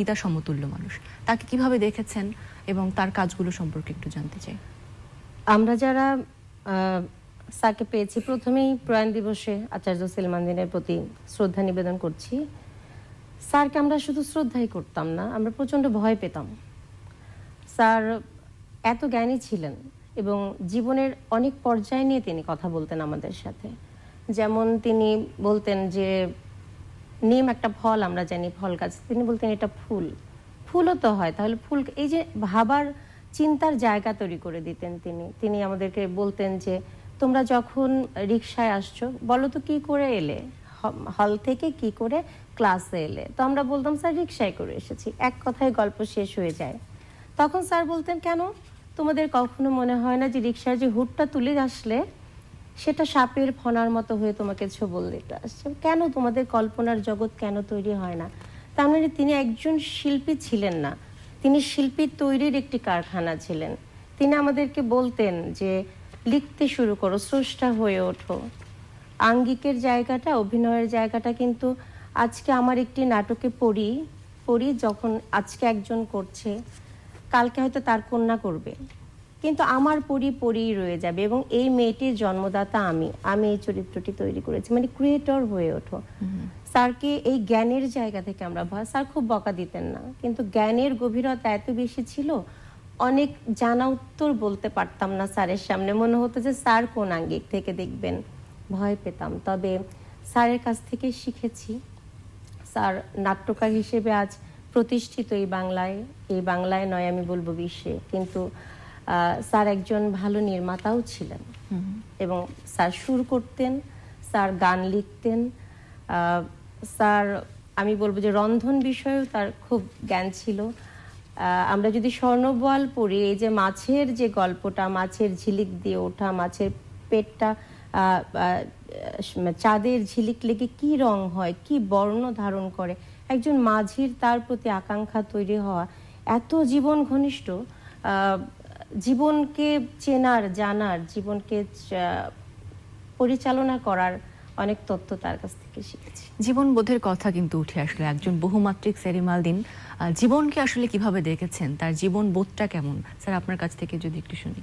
পিতা সমতুল্য মানুষ, তাকে কিভাবে দেখেছেন এবং তার কাজগুলো সম্পর্কে একটু জানতে চাই। আমরা যারা স্যারকে পেয়েছি, প্রথমেই প্রয়াণ দিবসে আচার্য সেলিম দিনের প্রতি শ্রদ্ধা নিবেদন করছি। স্যারকে আমরা শুধু শ্রদ্ধাই করতাম না, আমরা প্রচণ্ড ভয় পেতাম। স্যার এত জ্ঞানী ছিলেন এবং জীবনের অনেক পর্যায় নিয়ে তিনি কথা বলতেন আমাদের সাথে। যেমন তিনি বলতেন যে নিম একটা ফল, আমরা জানি ফল গাছ, তিনি বলতেন এটা ফুল, ফুলও তো হয়, তাহলে ফুল, এই যে ভাবার চিন্তার জায়গা তৈরি করে দিতেন তিনি। তিনি আমাদেরকে বলতেন যে তোমরা যখন রিকশায় আসছো, বলো তো কি করে এলে, হল থেকে কি করে ক্লাসে এলে? তো আমরা বলতাম স্যার রিকশায় করে এসেছি, এক কথায় গল্প শেষ হয়ে যায়। তখন স্যার বলতেন কেন তোমাদের কখনো মনে হয় না যে রিকশার যে হুডটা তুলে আসলে সেটা সাপের ফনার মতো হয়ে তোমাকে ছোবল দিতে আসছে? কেন তোমাদের কল্পনার জগৎ কেন তৈরি হয় না? তার মানে তিনি একজন শিল্পী ছিলেন না, তিনি শিল্পী তৈরির একটি কারখানা ছিলেন। তিনি আমাদেরকে বলতেন যে লিখতে শুরু করো, স্রষ্টা হয়ে ওঠো। আঙ্গিকের জায়গাটা, অভিনয়ের জায়গাটা কিন্তু আজকে আমার একটি নাটকে পড়ি যখন আজকে একজন করছে, কালকে হয়তো তার কন্যা করবে, কিন্তু আমার পড়ি রয়ে যাবে এবং এই মেয়েটির জন্মদাতা আমি এই চরিত্রটি তৈরি করেছি। মানে ক্রিয়েটর হয়ে ওঠো। স্যারকে এই জ্ঞানের জায়গা থেকে আমরা স্যার খুব বকা দিতেন না, কিন্তু জ্ঞানের গভীরতা এত বেশি ছিল, অনেক জানা উত্তর বলতে পারতাম না স্যারের সামনে, মনে হতো যে স্যার কোন আঙ্গিক থেকে দেখবেন, ভয় পেতাম। তবে স্যারের কাছ থেকে শিখেছি। স্যার নাট্যকার হিসেবে আজ প্রতিষ্ঠিত এই বাংলায় নয়, আমি বলবো বিশ্বে। কিন্তু স্যার একজন ভালো নির্মাতাও ছিলেন এবং স্যার সুর করতেন, স্যার গান লিখতেন। স্যার, আমি বলবো যে রন্ধন বিষয়েও তার খুব জ্ঞান ছিল। আমরা যদি স্বর্ণবোয়াল পড়ি, এই যে মাছের যে গল্পটা, মাছের ঝিলিক দিয়ে ওঠা, মাছের পেটটা চাঁদের ঝিলিক লেগে কি রং হয়, কি বর্ণ ধারণ করে, একজন মাঝির তার প্রতি আকাঙ্ক্ষা তৈরি হওয়া, এত জীবন ঘনিষ্ঠ, জীবনকে চেনার, জানার, জীবনকে পরিচালনা করার অনেক তথ্য তার কাছ থেকে শিখেছি। জীবন বোধের কথা কিন্তু উঠে আসলে, একজন বহুমাত্রিক সেলিম আল দীন জীবনকে আসলে কিভাবে দেখেছেন, তার জীবন বোধটা কেমন, স্যার আপনার কাছ থেকে যদি একটু শুনি।